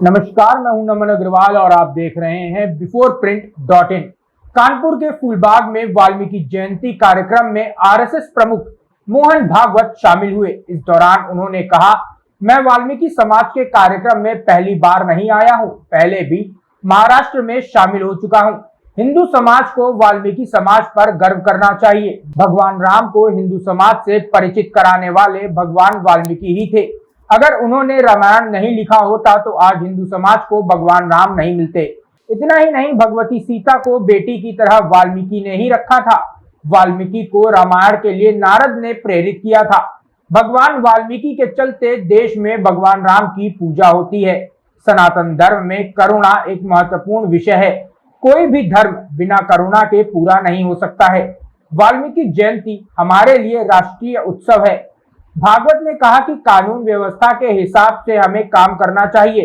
नमस्कार, मैं हूं नमन अग्रवाल और आप देख रहे हैं biforeprint.in। कानपुर के फूलबाग में वाल्मीकि जयंती कार्यक्रम में आरएसएस प्रमुख मोहन भागवत शामिल हुए। इस दौरान उन्होंने कहा, मैं वाल्मीकि समाज के कार्यक्रम में पहली बार नहीं आया हूं, पहले भी महाराष्ट्र में शामिल हो चुका हूं। हिंदू समाज को वाल्मीकि समाज पर गर्व करना चाहिए। भगवान राम को हिंदू समाज से परिचित कराने वाले भगवान वाल्मीकि ही थे। अगर उन्होंने रामायण नहीं लिखा होता तो आज हिंदू समाज को भगवान राम नहीं मिलते। इतना ही नहीं, भगवती सीता को बेटी की तरह वाल्मीकि ने ही रखा था। वाल्मीकि को रामायण के लिए नारद ने प्रेरित किया था। भगवान वाल्मीकि के चलते देश में भगवान राम की पूजा होती है। सनातन धर्म में करुणा एक महत्वपूर्ण विषय है। कोई भी धर्म बिना करुणा के पूरा नहीं हो सकता है। वाल्मीकि जयंती हमारे लिए राष्ट्रीय उत्सव है। भागवत ने कहा कि कानून व्यवस्था के हिसाब से हमें काम करना चाहिए।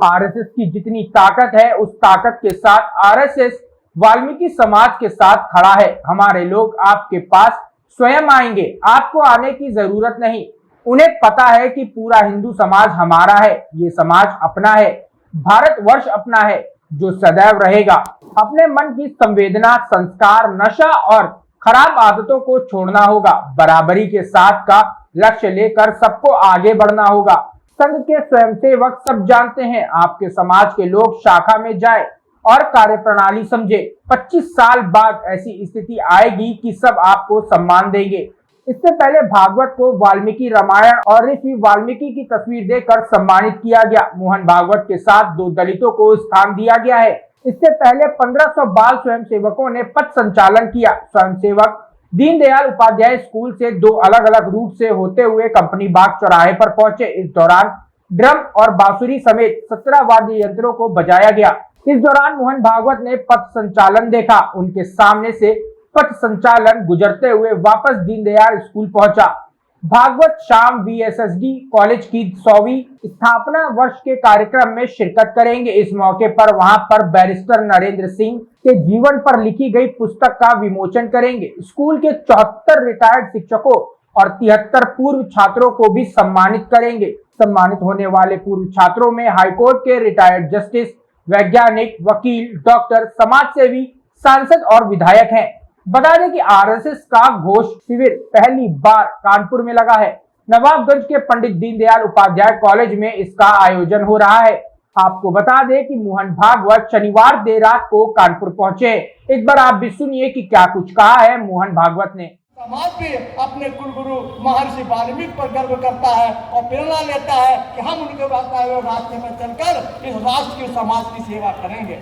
आरएसएस की जितनी ताकत है, उस ताकत के साथ आरएसएस वाल्मीकि समाज के साथ खड़ा है। हमारे लोग आपके पास स्वयं आएंगे, आपको आने की जरूरत नहीं। उन्हें पता है कि पूरा हिंदू समाज हमारा है, ये समाज अपना है, भारतवर्ष अपना है, जो सदैव रहेगा। अपने मन की संवेदना, संस्कार, नशा और खराब आदतों को छोड़ना होगा। बराबरी के साथ का लक्ष्य लेकर सबको आगे बढ़ना होगा। संघ के स्वयंसेवक सब जानते हैं। आपके समाज के लोग शाखा में जाए और कार्यप्रणाली समझे। 25 साल बाद ऐसी स्थिति आएगी कि सब आपको सम्मान देंगे। इससे पहले भागवत को वाल्मीकि रामायण और ऋषि वाल्मीकि की तस्वीर देकर सम्मानित किया गया। मोहन भागवत के साथ 2 दलितों को स्थान दिया गया है। इससे पहले 1500 बाल स्वयंसेवकों ने पथ संचालन किया। स्वयंसेवक दीनदयाल उपाध्याय स्कूल से 2 अलग अलग रूट से होते हुए कंपनी बाग चौराहे पर पहुंचे। इस दौरान ड्रम और बांसुरी समेत 17 वाद्य यंत्रों को बजाया गया। इस दौरान मोहन भागवत ने पथ संचालन देखा। उनके सामने से पथ संचालन गुजरते हुए वापस दीनदयाल स्कूल पहुंचा। भागवत शाम वीएसएसडी कॉलेज की 100वीं स्थापना वर्ष के कार्यक्रम में शिरकत करेंगे। इस मौके पर वहां पर बैरिस्टर नरेंद्र सिंह के जीवन पर लिखी गई पुस्तक का विमोचन करेंगे। स्कूल के 74 रिटायर्ड शिक्षकों और 73 पूर्व छात्रों को भी सम्मानित करेंगे। सम्मानित होने वाले पूर्व छात्रों में हाईकोर्ट के रिटायर्ड जस्टिस, वैज्ञानिक, वकील, डॉक्टर, समाजसेवी, सांसद और विधायक हैं। बता दें कि आरएसएस का घोष शिविर पहली बार कानपुर में लगा है। नवाबगंज के पंडित दीनदयाल उपाध्याय कॉलेज में इसका आयोजन हो रहा है। आपको बता दें कि मोहन भागवत शनिवार देर रात को कानपुर पहुंचे। एक बार आप भी सुनिए कि क्या कुछ कहा है मोहन भागवत ने। समाज भी अपने कुलगुरु महर्षि वाल्मीकि पर गर्व करता है और प्रेरणा लेता है कि हम उनके बताए हुए रास्ते में चलकर इस राष्ट्र की, समाज की सेवा करेंगे।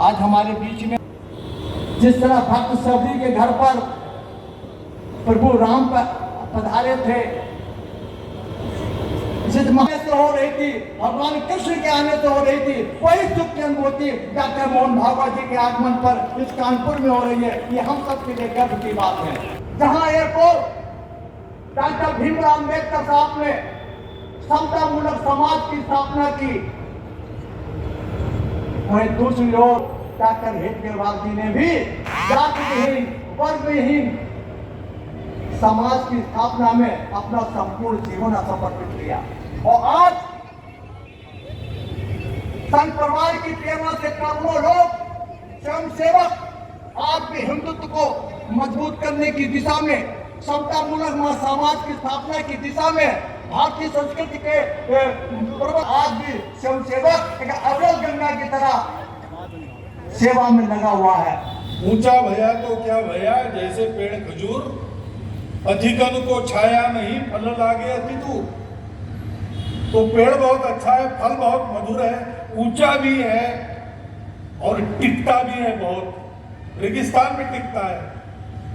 आज हमारे बीच में जिस तरह भक्त सबरी के घर पर प्रभु राम पधारे थे, जिस माने से हो रही थी, भगवान कृष्ण के आने से हो रही थी, वही सुख की अनुभूति डॉक्टर मोहन भागवत जी के आगमन पर इस कानपुर में हो रही है। ये हम सबके लिए गर्व की बात है। जहां एक और डॉक्टर भीमराव अम्बेडकर साहब ने समता मूलक समाज की स्थापना की, वहीं दूसरी ओर डॉक्टर हेडगेवार जी ने भी जातिहीन, वर्गहीन समाज की स्थापना में अपना संपूर्ण जीवन समर्पित किया। और आज संघ परिवार की प्रेरणा से करोड़ों लोग स्वयंसेवक आज भी हिंदुत्व को मजबूत करने की दिशा में, समता मूलक समाज की स्थापना की दिशा में, भारतीय संस्कृति के आज भी स्वयंसेवक एक अविरल गंगा की तरह सेवा में लगा हुआ है। ऊंचा भया तो क्या भया, जैसे पेड़ खजूर, अधिकन को छाया नहीं, फल लागे अति दूर। तो पेड़ बहुत अच्छा है, फल बहुत मधुर है, ऊंचा भी है और टिकता भी है। बहुत रेगिस्तान में टिकता है,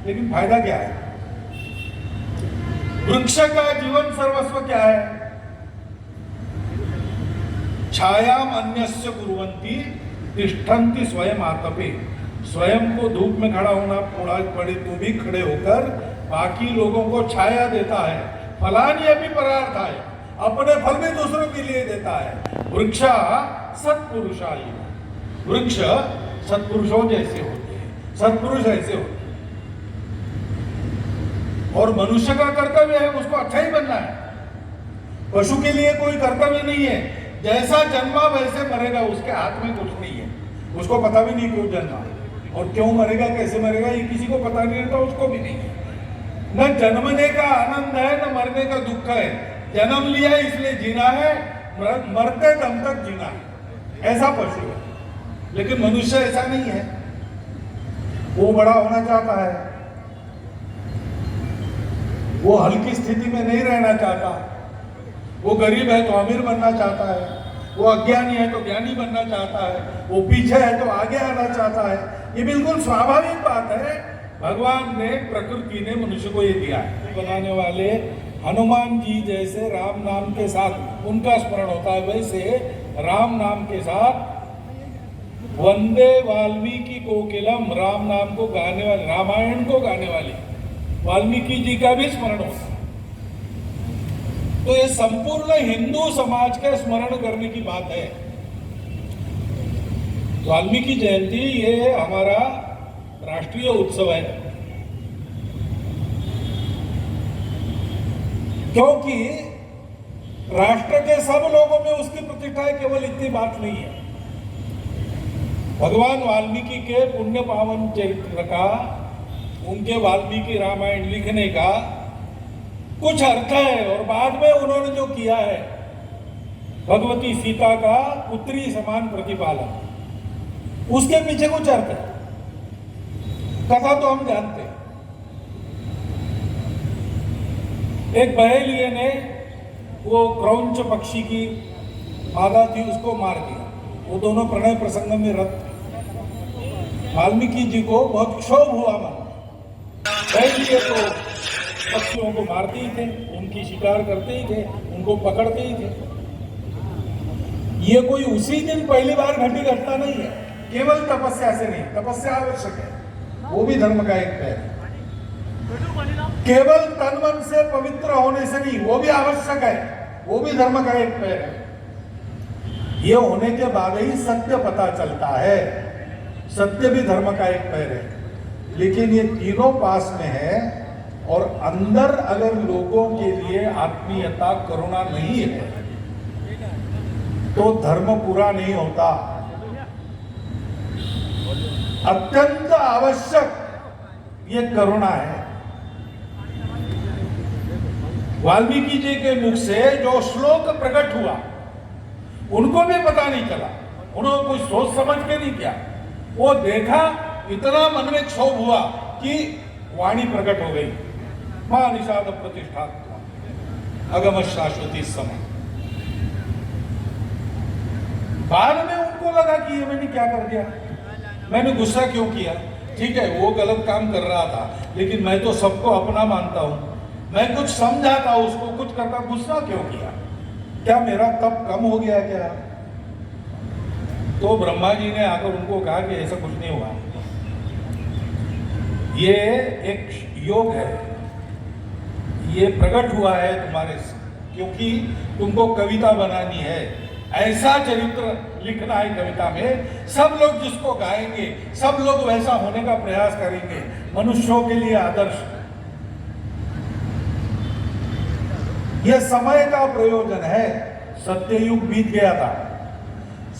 लेकिन फायदा क्या है? वृक्ष का जीवन सर्वस्व क्या है? छायाम अन्यस्य कुर्वन्ति तिष्ठन्ति स्वयं आतपे। स्वयं को धूप में खड़ा होना पड़े तो भी खड़े होकर बाकी लोगों को छाया देता है। फलानी अभी परार्थाय, अपने फल भी दूसरों के लिए देता है। वृक्ष सत्पुरुषाय, वृक्ष सत्पुरुषों जैसे होते हैं, सत्पुरुष ऐसे होते हैं। और मनुष्य का कर्तव्य है उसको अच्छा ही बनना है। पशु के लिए कोई कर्तव्य नहीं है जैसा जन्मा वैसे मरेगा, उसके हाथ में कुछ नहीं है। उसको पता भी नहीं क्यों जन्मा और क्यों मरेगा, कैसे मरेगा, ये किसी को पता नहीं रहता, उसको भी नहीं है। न जन्मने का आनंद है न मरने का दुख है। जन्म लिया इसलिए जीना है, मरते दम तक जीना है, ऐसा पशु है। लेकिन मनुष्य ऐसा नहीं है, वो बड़ा होना चाहता है, वो हल्की स्थिति में नहीं रहना चाहता, वो गरीब है तो अमीर बनना चाहता है, वो अज्ञानी है तो ज्ञानी बनना चाहता है, वो पीछे है तो आगे आना चाहता है। ये बिल्कुल स्वाभाविक बात है। भगवान ने, प्रकृति ने मनुष्य को ये दिया है। बनाने वाले हनुमान जी जैसे राम नाम के साथ उनका स्मरण होता है, वैसे राम नाम के साथ वंदे वाल्मीकि कोकिलम, राम नाम को गाने वाले, रामायण को गाने वाले वाल्मीकि जी का भी स्मरण होता है। तो ये संपूर्ण हिंदू समाज का स्मरण करने की बात है। वाल्मीकि जयंती ये हमारा राष्ट्रीय उत्सव है, क्योंकि राष्ट्र के सब लोगों में उसकी प्रतिष्ठा है। केवल इतनी बात नहीं है, भगवान वाल्मीकि के पुण्य पावन चरित्र का, उनके वाल्मीकि रामायण लिखने का कुछ अर्थ है। और बाद में उन्होंने जो किया है, भगवती सीता का पुत्री समान प्रतिपालन, उसके पीछे कुछ अर्थ है। कथा तो हम जानते हैं। एक बहेलिये ने वो क्रौंच पक्षी की मादा थी, उसको मार दिया। वो दोनों प्रणय प्रसंग में रत थे। वाल्मीकि जी को बहुत क्षोभ हुआ मन। बहेलिये तो पक्षियों को मारते ही थे, उनकी शिकार करते ही थे, उनको पकड़ते ही थे। ये कोई उसी दिन पहली बार घटी घटना नहीं है। केवल तपस्या से नहीं, तपस्या आवश्यक है, वो भी धर्म का एक पैर है। केवल तन मन से पवित्र होने से नहीं, वो भी आवश्यक है, वो भी धर्म का एक पैर है। ये होने के बाद ही सत्य पता चलता है, सत्य भी धर्म का एक पैर है। लेकिन ये तीनों पास में है, और अंदर अगर लोगों के लिए आत्मीयता, करुणा नहीं है तो धर्म पूरा नहीं होता। अत्यंत आवश्यक ये करुणा है। वाल्मीकि जी के मुख से जो श्लोक प्रकट हुआ, उनको भी पता नहीं चला, उन्होंने कुछ सोच समझ के नहीं किया। वो देखा, इतना मन में क्षोभ हुआ कि वाणी प्रकट हो गई। मां निषाद प्रतिष्ठा अगम शाश्वती समय। बाद में उनको लगा कि ये मैंने क्या कर दिया, मैंने गुस्सा क्यों किया। ठीक है, वो गलत काम कर रहा था, लेकिन मैं तो सबको अपना मानता हूं। मैं कुछ समझाता, उसको कुछ करता, गुस्सा क्यों किया? क्या मेरा तप कम हो गया क्या? तो ब्रह्मा जी ने आकर उनको कहा कि ऐसा कुछ नहीं हुआ, ये एक योग है, ये प्रकट हुआ है तुम्हारे से, क्योंकि तुमको कविता बनानी है, ऐसा चरित्र लिखना है कविता में। सब लोग जिसको गाएंगे, सब लोग वैसा होने का प्रयास करेंगे, मनुष्यों के लिए आदर्श। यह समय का प्रयोजन है। सत्ययुग बीत गया था,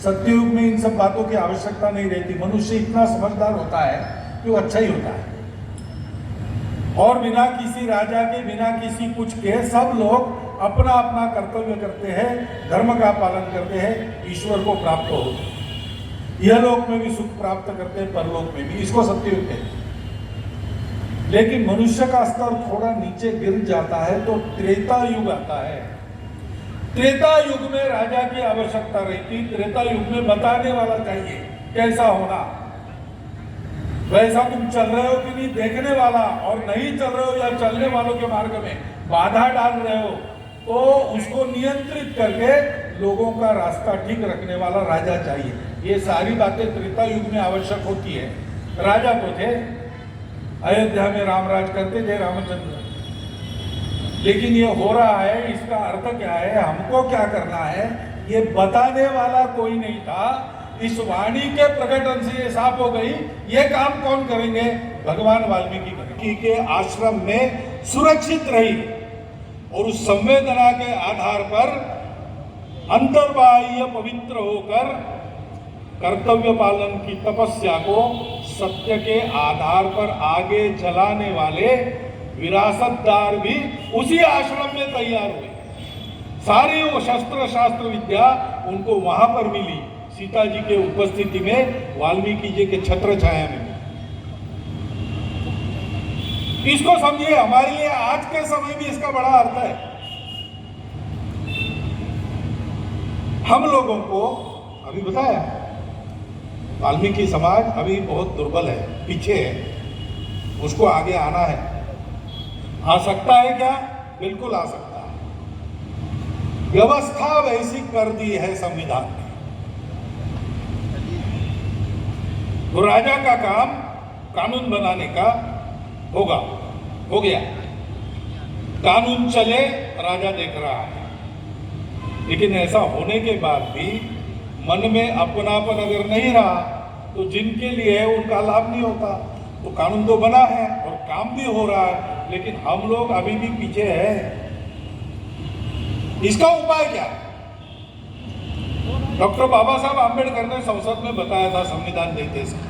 सत्ययुग में इन सब बातों की आवश्यकता नहीं रहती। मनुष्य इतना समझदार होता है कि वो अच्छा ही होता है, और बिना किसी राजा के, बिना किसी कुछ के सब लोग अपना अपना कर्तव्य करते हैं, धर्म का पालन करते हैं, ईश्वर को प्राप्त होते हैं। यह लोक में भी सुख प्राप्त करते हैं, परलोक में भी। इसको सत्ययुग कहते हैं। लेकिन मनुष्य का स्तर थोड़ा नीचे गिर जाता है तो त्रेता युग आता है। त्रेता युग में राजा की आवश्यकता रहती, त्रेता युग में बताने वाला चाहिए कैसा होना, वैसा तुम चल रहे हो कि नहीं देखने वाला, और नहीं चल रहे हो या चलने वालों के मार्ग में बाधा डाल रहे हो तो उसको नियंत्रित करके लोगों का रास्ता ठीक रखने वाला राजा चाहिए। ये सारी बातें त्रेता युग में आवश्यक होती है। राजा तो थे, अयोध्या में रामराज करते थे रामचंद्र, लेकिन ये हो रहा है, इसका अर्थ क्या है, हमको क्या करना है, ये बताने वाला कोई नहीं था। इस वाणी के प्रकटन से ये साफ हो गई। ये काम कौन करेंगे? भगवान वाल्मीकि के आश्रम में सुरक्षित रही, और उस संवेदना के आधार पर अंतर्बाह्य पवित्र होकर कर्तव्य पालन की तपस्या को सत्य के आधार पर आगे चलाने वाले विरासतदार भी उसी आश्रम में तैयार हुए। सारी वो शस्त्र शास्त्र विद्या उनको वहां पर मिली, सीता जी के उपस्थिति में, वाल्मीकि जी के छत्र छाया में। इसको समझिए, हमारे लिए आज के समय भी इसका बड़ा अर्थ है। हम लोगों को अभी बताया, वाल्मीकि समाज अभी बहुत दुर्बल है, पीछे है, उसको आगे आना है। आ सकता है क्या? बिल्कुल आ सकता है। व्यवस्था वैसी कर दी है संविधान ने। तो राजा का काम कानून बनाने का होगा, हो गया। कानून चले, राजा देख रहा है। लेकिन ऐसा होने के बाद भी मन में अपनापन अगर नहीं रहा तो जिनके लिए है उनका लाभ नहीं होता। तो कानून तो बना है और काम भी हो रहा है, लेकिन हम लोग अभी भी पीछे हैं। इसका उपाय क्या? डॉक्टर बाबा साहब आंबेडकर ने संसद में बताया था संविधान देते समय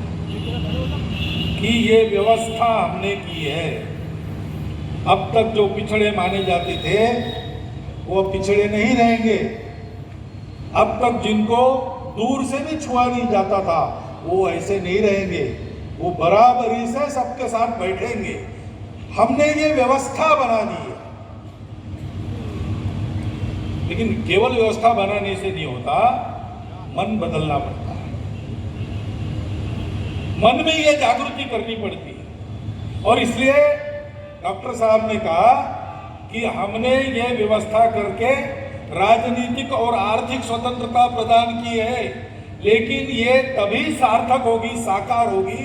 कि ये व्यवस्था हमने की है। अब तक जो पिछड़े माने जाते थे वो पिछड़े नहीं रहेंगे। अब तक जिनको दूर से भी छुआ नहीं जाता था वो ऐसे नहीं रहेंगे, वो बराबरी से सबके साथ बैठेंगे। हमने ये व्यवस्था बना दी है। लेकिन केवल व्यवस्था बनाने से नहीं होता, मन बदलना पड़ता है। मन में ये जागृति करनी पड़ती है। और इसलिए डॉक्टर साहब ने कहा कि हमने ये व्यवस्था करके राजनीतिक और आर्थिक स्वतंत्रता प्रदान की है, लेकिन ये तभी सार्थक होगी, साकार होगी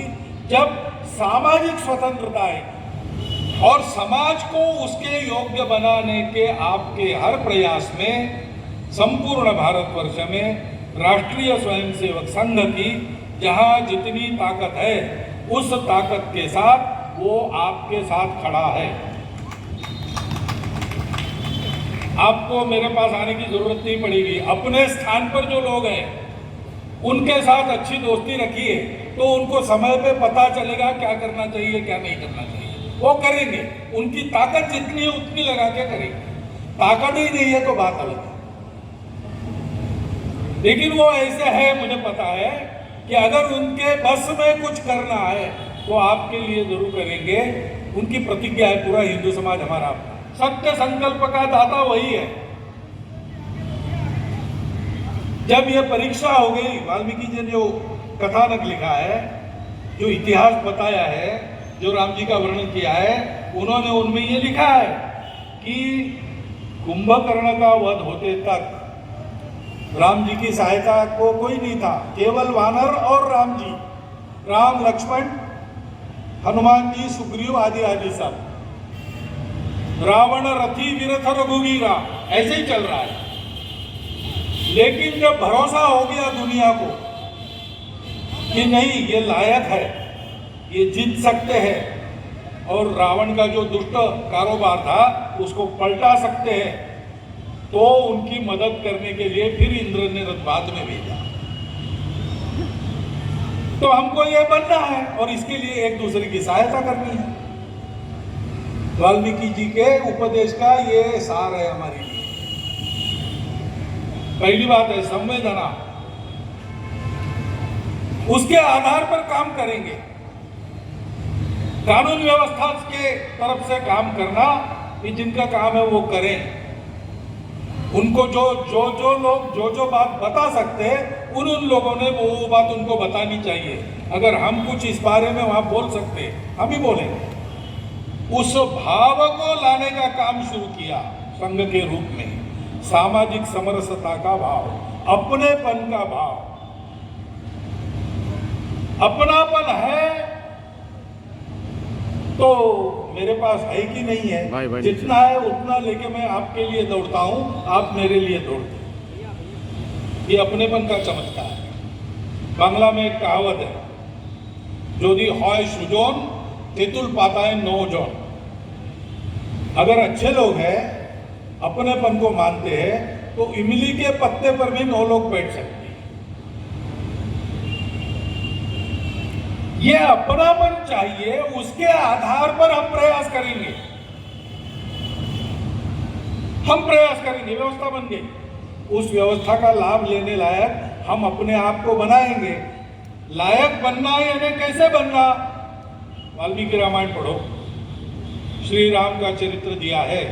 जब सामाजिक स्वतंत्रता आएगी। और समाज को उसके योग्य बनाने के आपके हर प्रयास में संपूर्ण भारतवर्ष में राष्ट्रीय स्वयंसेवक संघ की जहां जितनी ताकत है उस ताकत के साथ वो आपके साथ खड़ा है। आपको मेरे पास आने की जरूरत नहीं पड़ेगी। अपने स्थान पर जो लोग हैं उनके साथ अच्छी दोस्ती रखिए तो उनको समय पे पता चलेगा क्या करना चाहिए, क्या नहीं करना चाहिए। वो करेंगे, उनकी ताकत जितनी है उतनी लगा के करेंगे। ताकत ही नहीं है तो बात अलग है। लेकिन वो ऐसे है, मुझे पता है कि अगर उनके बस में कुछ करना है तो आपके लिए जरूर करेंगे। उनकी प्रतिज्ञा है, पूरा हिंदू समाज हमारा सत्य संकल्प का दाता वही है। जब यह परीक्षा हो गई, वाल्मीकि जी ने जो कथानक लिखा है, जो इतिहास बताया है, जो राम जी का वर्णन किया है, उन्होंने उनमें ये लिखा है कि कुंभकर्ण का वध होते तक राम जी की सहायता को कोई नहीं था, केवल वानर और राम जी, राम लक्ष्मण हनुमान जी सुग्रीव आदि आदि सब, रावण रथी विरथ रघुवीरा, ऐसे ही चल रहा है। लेकिन जब भरोसा हो गया दुनिया को कि नहीं ये लायक है, ये जीत सकते हैं और रावण का जो दुष्ट कारोबार था उसको पलटा सकते हैं, तो उनकी मदद करने के लिए फिर इंद्र ने रथ बाद में भेजा। तो हमको ये बनना है और इसके लिए एक दूसरे की सहायता करनी है। वाल्मीकि जी के उपदेश का ये सार है हमारे लिए। पहली बात है संवेदना, उसके आधार पर काम करेंगे। कानून व्यवस्था के तरफ से काम करना, कि जिनका काम है वो करें। उनको जो लोग जो बात बता सकते हैं उन लोगों ने वो बात उनको बतानी चाहिए। अगर हम कुछ इस बारे में वहां बोल सकते हम ही बोलेंगे। उस भाव को लाने का काम शुरू किया संघ के रूप में, सामाजिक समरसता का भाव, अपनेपन का भाव। अपनापन है तो मेरे पास है कि नहीं है, जितना है उतना लेके मैं आपके लिए दौड़ता हूं, आप मेरे लिए दौड़ते हैं। ये अपनेपन का चमत्कार है। बांग्ला में एक कहावत है, जोदी हॉय सुजोन तेतुल पाता है नो जोन। अगर अच्छे लोग हैं, अपनेपन को मानते हैं, तो इमली के पत्ते पर भी 9 लोग बैठ सकते हैं। ये अपनापन चाहिए, उसके आधार पर हम प्रयास करेंगे। व्यवस्था बन गई, उस व्यवस्था का लाभ लेने लायक हम अपने आप को बनाएंगे। लायक बनना यानी कैसे बनना? वाल्मीकि रामायण पढ़ो, श्री राम का चरित्र दिया है।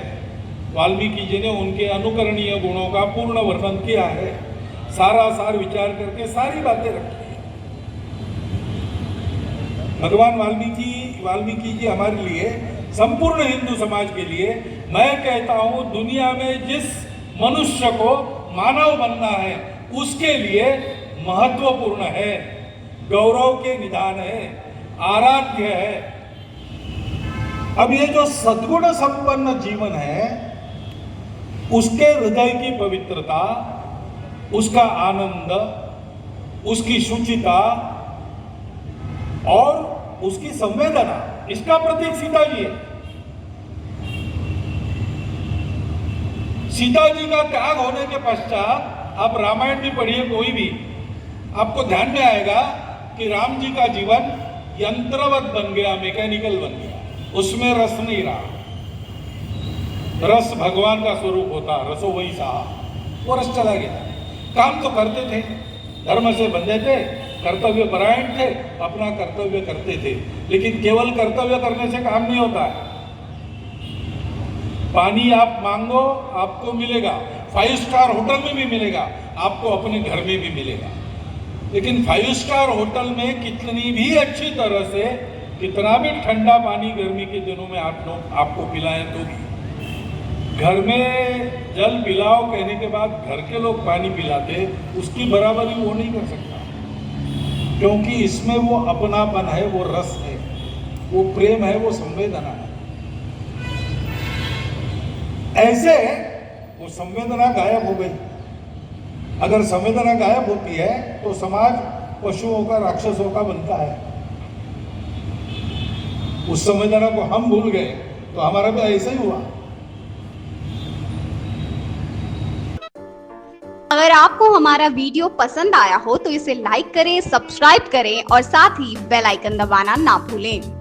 वाल्मीकि जी ने उनके अनुकरणीय गुणों का पूर्ण वर्णन किया है, सारा सार विचार करके सारी बातें रखी है। भगवान वाल्मीकि जी हमारे लिए, संपूर्ण हिंदू समाज के लिए, मैं कहता हूं दुनिया में जिस मनुष्य को मानव बनना है उसके लिए महत्वपूर्ण है, गौरव के निधान है, आराध्य है। अब ये जो सद्गुण संपन्न जीवन है, उसके हृदय की पवित्रता, उसका आनंद, उसकी शुचिता और उसकी संवेदना, इसका प्रतीक सीता जी है। सीता जी का त्याग होने के पश्चात आप रामायण भी पढ़िए, कोई भी, आपको ध्यान में आएगा कि राम जी का जीवन यंत्रवत बन गया, मैकेनिकल बन गया, उसमें रस नहीं रहा। रस भगवान का स्वरूप होता, रसो वही सहा, वो रस चला गया। काम तो करते थे, धर्म से बंधे थे, कर्तव्य परायण थे, अपना कर्तव्य करते थे, लेकिन केवल कर्तव्य करने से काम नहीं होता है। पानी आप मांगो आपको मिलेगा, 5 स्टार होटल में भी मिलेगा, आपको अपने घर में भी मिलेगा। लेकिन 5 स्टार होटल में कितनी भी अच्छी तरह से, कितना भी ठंडा पानी गर्मी के दिनों में आप लोग आपको पिलाएं तो भी, घर में जल पिलाओ कहने के बाद घर के लोग पानी पिलाते, उसकी बराबरी वो नहीं कर सकता, क्योंकि इसमें वो अपनापन है, वो रस है, वो प्रेम है, वो संवेदना है। ऐसे वो संवेदना गायब हो गई। अगर संवेदना गायब होती है तो समाज पशुओं का, राक्षसों का बनता है। उस संवेदना को हम भूल गए तो हमारा भी ऐसा ही हुआ। अगर आपको हमारा वीडियो पसंद आया हो तो इसे लाइक करें, सब्सक्राइब करें और साथ ही बेल आइकन दबाना ना भूलें।